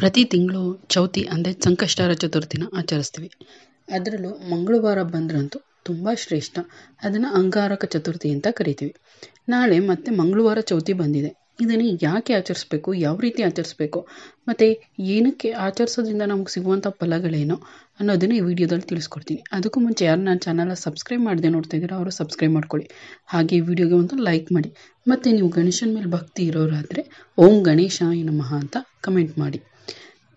ಪ್ರತಿ ತಿಂಗಳು ಚೌತಿ ಅಂದರೆ ಸಂಕಷ್ಟಹರ ಚತುರ್ಥಿನ ಆಚರಿಸ್ತೀವಿ. ಅದರಲ್ಲೂ ಮಂಗಳವಾರ ಬಂದ್ರಂತೂ ತುಂಬ ಶ್ರೇಷ್ಠ. ಅದನ್ನು ಅಂಗಾರಕ ಚತುರ್ಥಿ ಅಂತ ಕರಿತೀವಿ. ನಾಳೆ ಮತ್ತೆ ಮಂಗಳವಾರ ಚೌತಿ ಬಂದಿದೆ. ಇದನ್ನು ಯಾಕೆ ಆಚರಿಸ್ಬೇಕು, ಯಾವ ರೀತಿ ಆಚರಿಸ್ಬೇಕು, ಮತ್ತು ಏನಕ್ಕೆ ಆಚರಿಸೋದ್ರಿಂದ ನಮ್ಗೆ ಸಿಗುವಂಥ ಫಲಗಳೇನು ಅನ್ನೋದನ್ನು ಈ ವಿಡಿಯೋದಲ್ಲಿ ತಿಳಿಸ್ಕೊಡ್ತೀನಿ. ಅದಕ್ಕೂ ಮುಂಚೆ ಯಾರು ನನ್ನ ಚಾನಲ್ನ ಸಬ್ಸ್ಕ್ರೈಬ್ ಮಾಡದೆ ನೋಡ್ತಾ ಇದ್ದೀರೋ ಅವರು ಸಬ್ಸ್ಕ್ರೈಬ್ ಮಾಡ್ಕೊಳ್ಳಿ. ಹಾಗೆ ಈ ವಿಡಿಯೋಗೆ ಒಂದು ಲೈಕ್ ಮಾಡಿ. ಮತ್ತು ನೀವು ಗಣೇಶನ ಮೇಲೆ ಭಕ್ತಿ ಇರೋರಾದರೆ ಓಂ ಗಣೇಶಾಯ ನಮಃ ಅಂತ ಕಮೆಂಟ್ ಮಾಡಿ.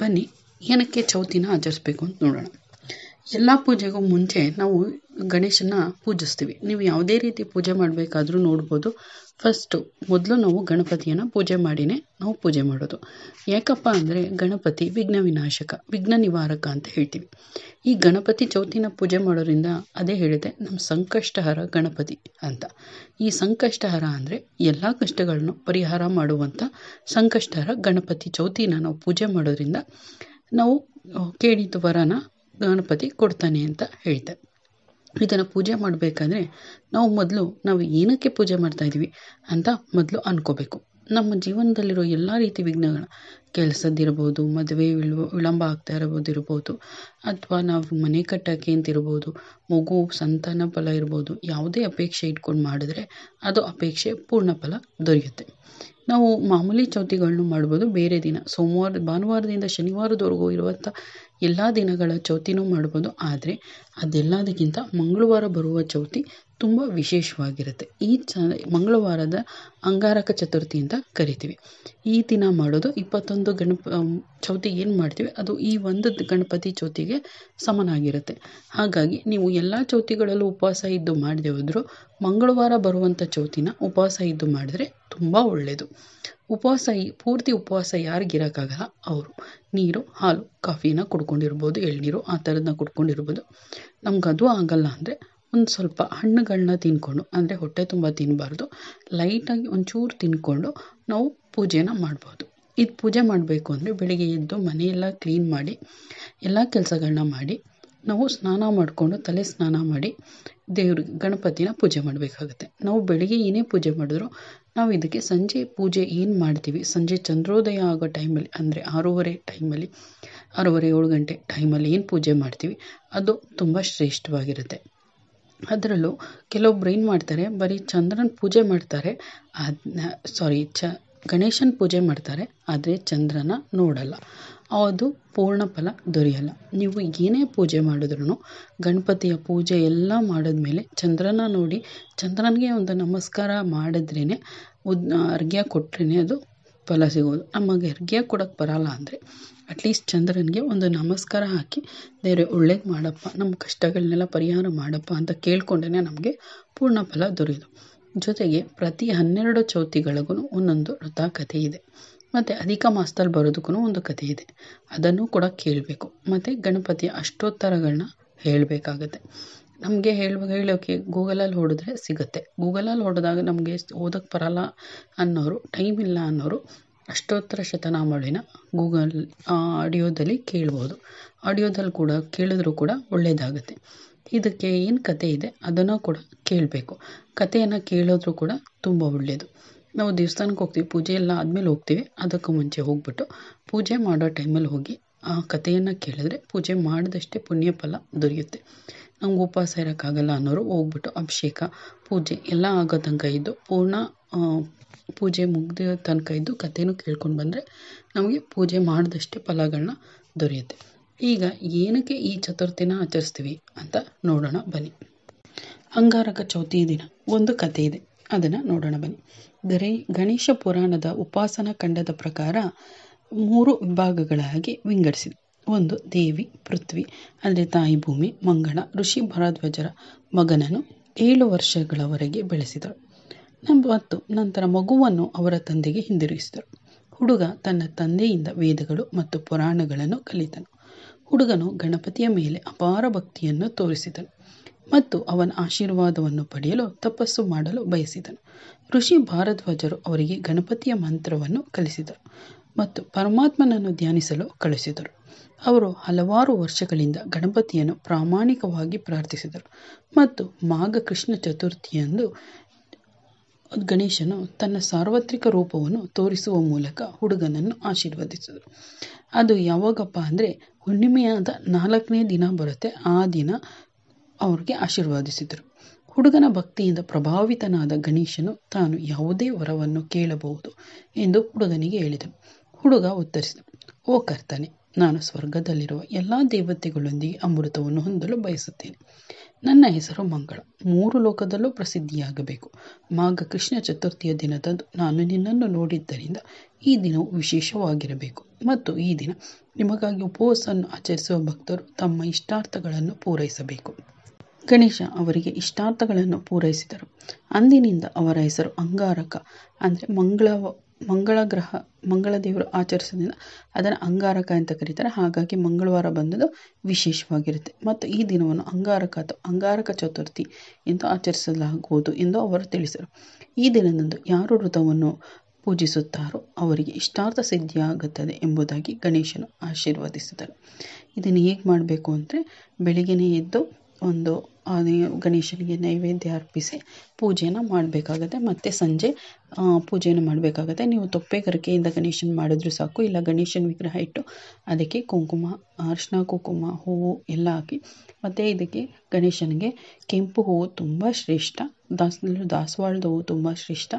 ಬನ್ನಿ, ಏನಕ್ಕೆ ಚೌತಿನ ಆಚರಿಸ್ಬೇಕು ಅಂತ ನೋಡೋಣ. ಎಲ್ಲ ಪೂಜೆಗೂ ಮುಂಚೆ ನಾವು ಗಣೇಶನ ಪೂಜಿಸ್ತೀವಿ. ನೀವು ಯಾವುದೇ ರೀತಿ ಪೂಜೆ ಮಾಡಬೇಕಾದ್ರೂ ನೋಡ್ಬೋದು. ಮೊದಲು ನಾವು ಗಣಪತಿಯನ್ನು ಪೂಜೆ ಮಾಡಿನೇ ನಾವು ಪೂಜೆ ಮಾಡೋದು. ಯಾಕಪ್ಪ ಅಂದರೆ ಗಣಪತಿ ವಿಘ್ನ ವಿನಾಶಕ, ವಿಘ್ನ ನಿವಾರಕ ಅಂತ ಹೇಳ್ತೀವಿ. ಈ ಗಣಪತಿ ಚೌತಿನ ಪೂಜೆ ಮಾಡೋದ್ರಿಂದ ಅದೇ ಹೇಳಿದೆ, ನಮ್ಮ ಸಂಕಷ್ಟಹರ ಗಣಪತಿ ಅಂತ. ಈ ಸಂಕಷ್ಟಹರ ಅಂದರೆ ಎಲ್ಲ ಕಷ್ಟಗಳನ್ನು ಪರಿಹಾರ ಮಾಡುವಂಥ ಸಂಕಷ್ಟಹರ ಗಣಪತಿ ಚೌತಿನ ನಾವು ಪೂಜೆ ಮಾಡೋದ್ರಿಂದ ನಾವು ಕೇಳಿದ ವರನ ಗಣಪತಿ ಕೊಡ್ತಾನೆ ಅಂತ ಹೇಳ್ತಾರೆ. ಇದನ್ನು ಪೂಜೆ ಮಾಡಬೇಕಾದ್ರೆ ನಾವು ಏನಕ್ಕೆ ಪೂಜೆ ಮಾಡ್ತಾ ಇದ್ದೀವಿ ಅಂತ ಮೊದಲು ಅನ್ಕೋಬೇಕು. ನಮ್ಮ ಜೀವನದಲ್ಲಿರೋ ಎಲ್ಲ ರೀತಿ ವಿಘ್ನಗಳ, ಕೆಲಸದ್ದಿರ್ಬೋದು, ಮದುವೆ ವಿಳಂಬ ಆಗ್ತಾ ಇರ್ಬೋದು, ಅಥವಾ ನಾವು ಮನೆ ಕಟ್ಟೋಕ್ಕೆ ಅಂತಿರ್ಬೋದು, ಮಗು ಸಂತಾನ ಫಲ ಇರ್ಬೋದು, ಯಾವುದೇ ಅಪೇಕ್ಷೆ ಇಟ್ಕೊಂಡು ಮಾಡಿದ್ರೆ ಅದು ಅಪೇಕ್ಷೆ ಪೂರ್ಣ ಫಲ ದೊರೆಯುತ್ತೆ. ನಾವು ಮಾಮೂಲಿ ಚೌತಿಗಳನ್ನು ಮಾಡ್ಬೋದು ಬೇರೆ ದಿನ, ಭಾನುವಾರದಿಂದ ಶನಿವಾರದವರೆಗೂ ಇರುವಂಥ ಎಲ್ಲ ದಿನಗಳ ಚೌತಿನೂ ಮಾಡ್ಬೋದು. ಆದರೆ ಅದೆಲ್ಲದಕ್ಕಿಂತ ಮಂಗಳವಾರ ಬರುವ ಚೌತಿ ತುಂಬ ವಿಶೇಷವಾಗಿರುತ್ತೆ. ಈ ಮಂಗಳವಾರದ ಅಂಗಾರಕ ಚತುರ್ಥಿ ಅಂತ ಕರಿತೀವಿ. ಈ ದಿನ ಮಾಡೋದು 21 ಚೌತಿ ಏನು ಮಾಡ್ತೀವಿ ಅದು ಈ ಒಂದು ಗಣಪತಿ ಚೌತಿಗೆ ಸಮನಾಗಿರುತ್ತೆ. ಹಾಗಾಗಿ ನೀವು ಎಲ್ಲ ಚೌತಿಗಳಲ್ಲೂ ಉಪವಾಸ ಇದ್ದು ಮಾಡದೆ ಹೋದರೂ ಮಂಗಳವಾರ ಬರುವಂಥ ಚೌತಿನ ಉಪವಾಸ ಇದ್ದು ಮಾಡಿದ್ರೆ ತುಂಬ ಒಳ್ಳೆಯದು. ಪೂರ್ತಿ ಉಪವಾಸ ಯಾರಿಗಿರೋಕ್ಕಾಗಲ್ಲ ಅವರು ನೀರು, ಹಾಲು, ಕಾಫಿನ ಕುಡ್ಕೊಂಡಿರ್ಬೋದು, ಎಳ್ನೀರು ಆ ಥರದನ್ನ ಕುಡ್ಕೊಂಡಿರ್ಬೋದು. ನಮ್ಗದು ಆಗಲ್ಲ ಅಂದರೆ ಒಂದು ಸ್ವಲ್ಪ ಹಣ್ಣುಗಳನ್ನ ತಿನ್ಕೊಂಡು, ಅಂದರೆ ಹೊಟ್ಟೆ ತುಂಬ ತಿನ್ನಬಾರ್ದು, ಲೈಟಾಗಿ ಒಂಚೂರು ತಿನ್ಕೊಂಡು ನಾವು ಪೂಜೆನ ಮಾಡ್ಬೋದು. ಇದು ಪೂಜೆ ಮಾಡಬೇಕು ಅಂದರೆ ಬೆಳಿಗ್ಗೆ ಎದ್ದು ಮನೆಯೆಲ್ಲ ಕ್ಲೀನ್ ಮಾಡಿ ಎಲ್ಲ ಕೆಲಸಗಳನ್ನ ಮಾಡಿ ನಾವು ಸ್ನಾನ ಮಾಡಿಕೊಂಡು ತಲೆ ಸ್ನಾನ ಮಾಡಿ ಗಣಪತಿನ ಪೂಜೆ ಮಾಡಬೇಕಾಗುತ್ತೆ. ನಾವು ಬೆಳಿಗ್ಗೆ ಏನೇ ಪೂಜೆ ಮಾಡಿದ್ರು ನಾವು ಇದಕ್ಕೆ ಸಂಜೆ ಪೂಜೆ ಏನು ಮಾಡ್ತೀವಿ, ಸಂಜೆ ಚಂದ್ರೋದಯ ಆಗೋ ಟೈಮಲ್ಲಿ ಅಂದರೆ 6:30 7 ಗಂಟೆ ಟೈಮಲ್ಲಿ ಏನು ಪೂಜೆ ಮಾಡ್ತೀವಿ ಅದು ತುಂಬ ಶ್ರೇಷ್ಠವಾಗಿರುತ್ತೆ. ಅದರಲ್ಲೂ ಕೆಲವೊಬ್ರು ಏನು ಮಾಡ್ತಾರೆ, ಬರೀ ಚಂದ್ರನ ಪೂಜೆ ಮಾಡ್ತಾರೆ, ಗಣೇಶನ ಪೂಜೆ ಮಾಡ್ತಾರೆ, ಆದರೆ ಚಂದ್ರನ ನೋಡಲ್ಲ, ಅದು ಪೂರ್ಣ ಫಲ ದೊರೆಯಲ್ಲ. ನೀವು ಏನೇ ಪೂಜೆ ಮಾಡಿದ್ರೂ ಗಣಪತಿಯ ಪೂಜೆ ಎಲ್ಲ ಮಾಡಿದ್ಮೇಲೆ ಚಂದ್ರನ ನೋಡಿ, ಚಂದ್ರನಿಗೆ ಒಂದು ನಮಸ್ಕಾರ ಮಾಡಿದ್ರೇ, ಅರ್ಘ್ಯ ಕೊಟ್ರೇ ಅದು ಫಲ ಸಿಗೋದು. ನಮಗೆ ಅರ್ಘ್ಯ ಕೊಡೋಕ್ಕೆ ಬರಲ್ಲ ಅಂದರೆ ಅಟ್ಲೀಸ್ಟ್ ಚಂದ್ರನಿಗೆ ಒಂದು ನಮಸ್ಕಾರ ಹಾಕಿ, ದೇವ್ರೆ ಒಳ್ಳೇದು ಮಾಡಪ್ಪ, ನಮ್ಮ ಕಷ್ಟಗಳನ್ನೆಲ್ಲ ಪರಿಹಾರ ಮಾಡಪ್ಪ ಅಂತ ಕೇಳ್ಕೊಂಡೇ ನಮಗೆ ಪೂರ್ಣ ಫಲ ದೊರೆಯೋದು. ಜೊತೆಗೆ ಪ್ರತಿ 12 ಚೌತಿಗಳಿಗೂ ಒಂದೊಂದು ವ್ರತ ಕಥೆ ಇದೆ. ಮತ್ತು ಅಧಿಕ ಮಾಸದಲ್ಲಿ ಬರೋದಕ್ಕೂ ಒಂದು ಕಥೆ ಇದೆ, ಅದನ್ನು ಕೂಡ ಕೇಳಬೇಕು. ಮತ್ತು ಗಣಪತಿಯ ಅಷ್ಟೋತ್ತರಗಳನ್ನ ಹೇಳಬೇಕಾಗತ್ತೆ. ನಮಗೆ ಹೇಳೋಕ್ಕೆ ಗೂಗಲಲ್ಲಿ ಹೊಡೆದ್ರೆ ಸಿಗುತ್ತೆ. ಗೂಗಲಲ್ಲಿ ಹೊಡೆದಾಗ ನಮಗೆ ಓದೋಕ್ಕೆ ಬರಲ್ಲ ಅನ್ನೋರು, ಟೈಮ್ ಇಲ್ಲ ಅನ್ನೋರು ಅಷ್ಟೋತ್ತರ ಶತನಾಮಾವಳಿನ ಗೂಗಲ್ ಆಡಿಯೋದಲ್ಲಿ ಕೇಳ್ಬೋದು. ಆಡಿಯೋದಲ್ಲಿ ಕೂಡ ಕೇಳಿದ್ರೂ ಕೂಡ ಒಳ್ಳೆಯದಾಗುತ್ತೆ. ಇದಕ್ಕೆ ಏನು ಕತೆ ಇದೆ ಅದನ್ನು ಕೂಡ ಕೇಳಬೇಕು. ಕಥೆಯನ್ನು ಕೇಳೋದ್ರೂ ಕೂಡ ತುಂಬ ಒಳ್ಳೆಯದು. ನಾವು ದೇವಸ್ಥಾನಕ್ಕೆ ಹೋಗ್ತೀವಿ, ಪೂಜೆ ಎಲ್ಲ ಆದಮೇಲೆ ಹೋಗ್ತೀವಿ, ಅದಕ್ಕೂ ಮುಂಚೆ ಹೋಗ್ಬಿಟ್ಟು ಪೂಜೆ ಮಾಡೋ ಟೈಮಲ್ಲಿ ಹೋಗಿ ಆ ಕಥೆಯನ್ನು ಕೇಳಿದ್ರೆ ಪೂಜೆ ಮಾಡಿದಷ್ಟೇ ಪುಣ್ಯ ಫಲ ದೊರೆಯುತ್ತೆ. ನಮ್ಗೆ ಉಪವಾಸ ಇರೋಕ್ಕಾಗಲ್ಲ ಅನ್ನೋರು ಹೋಗ್ಬಿಟ್ಟು ಅಭಿಷೇಕ ಪೂಜೆ ಎಲ್ಲ ಆಗೋ ತನಕ ಇದ್ದು ಪೂರ್ಣ ಪೂಜೆ ಮುಗಿದ ತನಕ ಇದ್ದು ಕಥೆನೂ ಕೇಳ್ಕೊಂಡು ಬಂದರೆ ನಮಗೆ ಪೂಜೆ ಮಾಡಿದಷ್ಟೇ ಫಲಗಳನ್ನ ದೊರೆಯುತ್ತೆ. ಈಗ ಏನಕ್ಕೆ ಈ ಚತುರ್ಥಿನ ಆಚರಿಸ್ತೀವಿ ಅಂತ ನೋಡೋಣ ಬನ್ನಿ. ಅಂಗಾರಕ ಚೌತಿ ದಿನ ಒಂದು ಕಥೆ ಇದೆ, ಅದನ್ನು ನೋಡೋಣ ಬನ್ನಿ. ಗಣೇಶ ಪುರಾಣದ ಉಪಾಸನಾ ಖಂಡದ ಪ್ರಕಾರ 3 ವಿಭಾಗಗಳಾಗಿ ವಿಂಗಡಿಸಿದೆ. ಒಂದು, ದೇವಿ ಪೃಥ್ವಿ ಅಂದರೆ ತಾಯಿ ಭೂಮಿ ಮಂಗಳ ಋಷಿ ಭರದ್ವಾಜರ ಮಗನನ್ನು 7 ವರ್ಷಗಳವರೆಗೆ ಬೆಳೆಸಿದಳು ಮತ್ತು ನಂತರ ಮಗುವನ್ನು ಅವರ ತಂದೆಗೆ ಹಿಂದಿರುಗಿಸಿದರು. ಹುಡುಗ ತನ್ನ ತಂದೆಯಿಂದ ವೇದಗಳು ಮತ್ತು ಪುರಾಣಗಳನ್ನು ಕಲಿತನು. ಹುಡುಗನು ಗಣಪತಿಯ ಮೇಲೆ ಅಪಾರ ಭಕ್ತಿಯನ್ನು ತೋರಿಸಿದನು ಮತ್ತು ಅವನ ಆಶೀರ್ವಾದವನ್ನು ಪಡೆಯಲು ತಪಸ್ಸು ಮಾಡಲು ಬಯಸಿದನು. ಋಷಿ ಭಾರದ್ವಾಜರು ಅವರಿಗೆ ಗಣಪತಿಯ ಮಂತ್ರವನ್ನು ಕಲಿಸಿದರು ಮತ್ತು ಪರಮಾತ್ಮನನ್ನು ಧ್ಯಾನಿಸಲು ಕಳಿಸಿದರು. ಅವರು ಹಲವಾರು ವರ್ಷಗಳಿಂದ ಗಣಪತಿಯನ್ನು ಪ್ರಾಮಾಣಿಕವಾಗಿ ಪ್ರಾರ್ಥಿಸಿದರು ಮತ್ತು ಮಾಘ ಕೃಷ್ಣ ಚತುರ್ಥಿಯಂದು ಗಣೇಶನು ತನ್ನ ಸಾರ್ವತ್ರಿಕ ರೂಪವನ್ನು ತೋರಿಸುವ ಮೂಲಕ ಹುಡುಗನನ್ನು ಆಶೀರ್ವದಿಸಿದರು. ಅದು ಯಾವಾಗಪ್ಪ ಅಂದರೆ ಹುಣ್ಣಿಮೆಯಾದ 4ನೇ ದಿನ ಬರುತ್ತೆ. ಆ ದಿನ ಅವ್ರಿಗೆ ಆಶೀರ್ವದಿಸಿದರು. ಹುಡುಗನ ಭಕ್ತಿಯಿಂದ ಪ್ರಭಾವಿತನಾದ ಗಣೇಶನು ತಾನು ಯಾವುದೇ ವರವನ್ನು ಕೇಳಬಹುದು ಎಂದು ಹುಡುಗನಿಗೆ ಹೇಳಿದನು. ಹುಡುಗ ಉತ್ತರಿಸಿದನು, ಓ ಕರ್ತನೆ, ನಾನು ಸ್ವರ್ಗದಲ್ಲಿರುವ ಎಲ್ಲ ದೇವತೆಗಳೊಂದಿಗೆ ಅಮೃತವನ್ನು ಹೊಂದಲು ಬಯಸುತ್ತೇನೆ. ನನ್ನ ಹೆಸರು ಮಂಗಳ 3 ಲೋಕದಲ್ಲೂ ಪ್ರಸಿದ್ಧಿಯಾಗಬೇಕು. ಮಾಘ ಕೃಷ್ಣ ಚತುರ್ಥಿಯ ದಿನದಂದು ನಾನು ನಿನ್ನನ್ನು ನೋಡಿದ್ದರಿಂದ ಈ ದಿನವು ವಿಶೇಷವಾಗಿರಬೇಕು ಮತ್ತು ಈ ದಿನ ನಿಮಗಾಗಿ ಉಪವಾಸವನ್ನು ಆಚರಿಸುವ ಭಕ್ತರು ತಮ್ಮ ಇಷ್ಟಾರ್ಥಗಳನ್ನು ಪೂರೈಸಬೇಕು. ಗಣೇಶ ಅವರಿಗೆ ಇಷ್ಟಾರ್ಥಗಳನ್ನು ಪೂರೈಸಿದರು. ಅಂದಿನಿಂದ ಅವರ ಹೆಸರು ಅಂಗಾರಕ ಅಂದರೆ ಮಂಗಳ ದೇವರು ಆಚರಿಸೋದ್ರಿಂದ ಅದನ್ನು ಅಂಗಾರಕ ಅಂತ ಕರೀತಾರೆ. ಹಾಗಾಗಿ ಮಂಗಳವಾರ ಬಂದದ್ದು ವಿಶೇಷವಾಗಿರುತ್ತೆ ಮತ್ತು ಈ ದಿನವನ್ನು ಅಂಗಾರಕ ಅಥವಾ ಅಂಗಾರಕ ಚತುರ್ಥಿ ಎಂದು ಆಚರಿಸಲಾಗುವುದು ಎಂದು ಅವರು ತಿಳಿಸಿದರು. ಈ ದಿನದಂದು ಯಾರು ವ್ರತವನ್ನು ಪೂಜಿಸುತ್ತಾರೋ ಅವರಿಗೆ ಇಷ್ಟಾರ್ಥ ಸಿದ್ಧಿಯಾಗುತ್ತದೆ ಎಂಬುದಾಗಿ ಗಣೇಶನು ಆಶೀರ್ವದಿಸಿದರು. ಇದನ್ನು ಹೇಗೆ ಮಾಡಬೇಕು ಅಂದರೆ ಬೆಳಿಗ್ಗೆನೇ ಎದ್ದು ಗಣೇಶನಿಗೆ ನೈವೇದ್ಯ ಅರ್ಪಿಸಿ ಪೂಜೆಯನ್ನು ಮಾಡಬೇಕಾಗತ್ತೆ. ಮತ್ತು ಸಂಜೆ ಪೂಜೆಯನ್ನು ಮಾಡಬೇಕಾಗತ್ತೆ. ನೀವು ತೊಪ್ಪೆಗರಿಕೆಯಿಂದ ಗಣೇಶನ ಮಾಡಿದ್ರೂ ಸಾಕು, ಇಲ್ಲ ಗಣೇಶನ ವಿಗ್ರಹ ಇಟ್ಟು ಅದಕ್ಕೆ ಕುಂಕುಮ, ಅರಿಶಿನ, ಕುಂಕುಮ, ಹೂವು ಎಲ್ಲ ಹಾಕಿ, ಮತ್ತು ಇದಕ್ಕೆ ಗಣೇಶನಿಗೆ ಕೆಂಪು ಹೂವು ತುಂಬ ಶ್ರೇಷ್ಠ, ದಾಸವಾಳದ ಹೂವು ತುಂಬ ಶ್ರೇಷ್ಠ.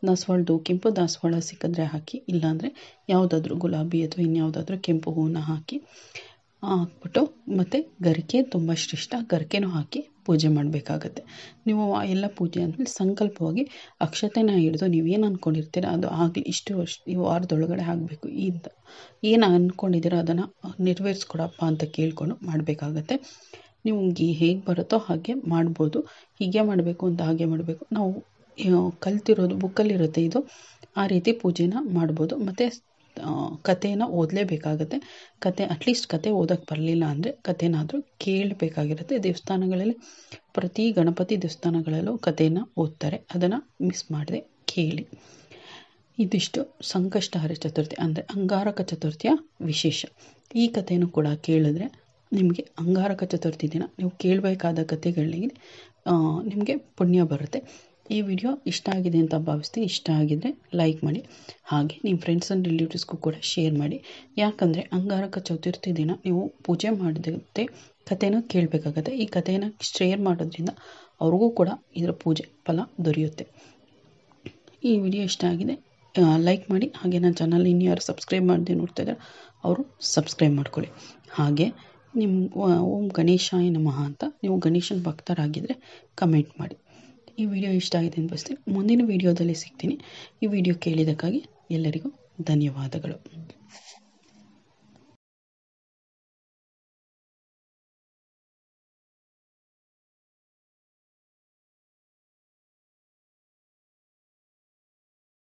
ದಾಸವಾಳದ ಹೂವು, ಕೆಂಪು ದಾಸವಾಳ ಸಿಕ್ಕಿದ್ರೆ ಹಾಕಿ, ಇಲ್ಲಾಂದರೆ ಯಾವುದಾದ್ರೂ ಗುಲಾಬಿ ಅಥವಾ ಇನ್ಯಾವುದಾದ್ರೂ ಕೆಂಪು ಹೂವನ್ನ ಹಾಕ್ಬಿಟ್ಟು, ಮತ್ತು ಗರಿಕೆ ತುಂಬ ಶ್ರೇಷ್ಠ, ಗರಿಕೆನೂ ಹಾಕಿ ಪೂಜೆ ಮಾಡಬೇಕಾಗತ್ತೆ. ನೀವು ಎಲ್ಲ ಪೂಜೆ ಆದಮೇಲೆ ಸಂಕಲ್ಪವಾಗಿ ಅಕ್ಷತೆನ ಹಿಡಿದು ನೀವೇನು ಅಂದ್ಕೊಂಡಿರ್ತೀರ ಅದು ಆಗಲಿ, ಇಷ್ಟು ವರ್ಷ ಈ ವಾರದೊಳಗಡೆ ಆಗಬೇಕು, ಏನು ಅಂದ್ಕೊಂಡಿದ್ದೀರೋ ಅದನ್ನು ನೆರವೇರಿಸ್ಕೊಡಪ್ಪ ಅಂತ ಕೇಳಿಕೊಂಡು ಮಾಡಬೇಕಾಗತ್ತೆ. ನೀವು ಹೇಗೆ ಬರುತ್ತೋ ಹಾಗೆ ಮಾಡ್ಬೋದು. ಹೀಗೆ ಮಾಡಬೇಕು ಅಂತ ಹಾಗೆ ಮಾಡಬೇಕು. ನಾವು ಕಲ್ತಿರೋದು ಬುಕ್ಕಲ್ಲಿರುತ್ತೆ ಇದು, ಆ ರೀತಿ ಪೂಜೆನ ಮಾಡ್ಬೋದು. ಮತ್ತು ಕಥೆನ ಓದಲೇಬೇಕಾಗತ್ತೆ. ಅಟ್ಲೀಸ್ಟ್ ಕತೆ ಓದೋಕ್ಕೆ ಬರಲಿಲ್ಲ ಅಂದರೆ ಕಥೆನಾದರೂ ಕೇಳಬೇಕಾಗಿರುತ್ತೆ. ದೇವಸ್ಥಾನಗಳಲ್ಲಿ ಪ್ರತಿ ಗಣಪತಿ ದೇವಸ್ಥಾನಗಳಲ್ಲೂ ಕಥೆನ ಓದ್ತಾರೆ, ಅದನ್ನು ಮಿಸ್ ಮಾಡದೆ ಕೇಳಿ. ಇದಿಷ್ಟು ಸಂಕಷ್ಟಹರ ಚತುರ್ಥಿ ಅಂದರೆ ಅಂಗಾರಕ ಚತುರ್ಥಿಯ ವಿಶೇಷ. ಈ ಕಥೆನೂ ಕೂಡ ಕೇಳಿದ್ರೆ ನಿಮಗೆ ಅಂಗಾರಕ ಚತುರ್ಥಿ ದಿನ ನೀವು ಕೇಳಬೇಕಾದ ಕಥೆಗಳಿಗೆ ನಿಮಗೆ ಪುಣ್ಯ ಬರುತ್ತೆ. ಈ ವಿಡಿಯೋ ಇಷ್ಟ ಆಗಿದೆ ಅಂತ ಭಾವಿಸ್ತೀನಿ. ಇಷ್ಟ ಆಗಿದ್ರೆ ಲೈಕ್ ಮಾಡಿ, ಹಾಗೆ ನಿಮ್ಮ ಫ್ರೆಂಡ್ಸ್ ಆ್ಯಂಡ್ ರಿಲೇಟಿವ್ಸ್ಗೂ ಕೂಡ ಶೇರ್ ಮಾಡಿ. ಯಾಕಂದರೆ ಅಂಗಾರಕ ಚತುರ್ಥಿ ದಿನ ನೀವು ಪೂಜೆ ಮಾಡಿದಂತೆ ಕಥೆನ ಕೇಳಬೇಕಾಗತ್ತೆ. ಈ ಕಥೆನ ಶೇರ್ ಮಾಡೋದ್ರಿಂದ ಅವ್ರಿಗೂ ಕೂಡ ಇದರ ಪೂಜೆ ಫಲ ದೊರೆಯುತ್ತೆ. ಈ ವಿಡಿಯೋ ಇಷ್ಟ ಆಗಿದೆ ಲೈಕ್ ಮಾಡಿ, ಹಾಗೆ ನನ್ನ ಚಾನಲ್ ಇನ್ಯಾರು ಸಬ್ಸ್ಕ್ರೈಬ್ ಮಾಡದೆ ನೋಡ್ತಾ ಇದ್ದಾರೆ ಅವರು ಸಬ್ಸ್ಕ್ರೈಬ್ ಮಾಡ್ಕೊಳ್ಳಿ. ಹಾಗೆ ನಿಮ್ಮ ಓಂ ಗಣೇಶಾಯ ನಮಃ ಅಂತ ನೀವು ಗಣೇಶನ ಭಕ್ತರಾಗಿದ್ದರೆ ಕಮೆಂಟ್ ಮಾಡಿ. ಈ ವಿಡಿಯೋ ಇಷ್ಟ ಆಗಿದೆ ಅಂತ ಭಾವಿಸ್ತೀನಿ. ಮುಂದಿನ ವಿಡಿಯೋದಲ್ಲಿ ಸಿಗ್ತೀನಿ. ಈ ವಿಡಿಯೋ ಕೇಳಿದ್ದಕ್ಕಾಗಿ ಎಲ್ಲರಿಗೂ ಧನ್ಯವಾದಗಳು.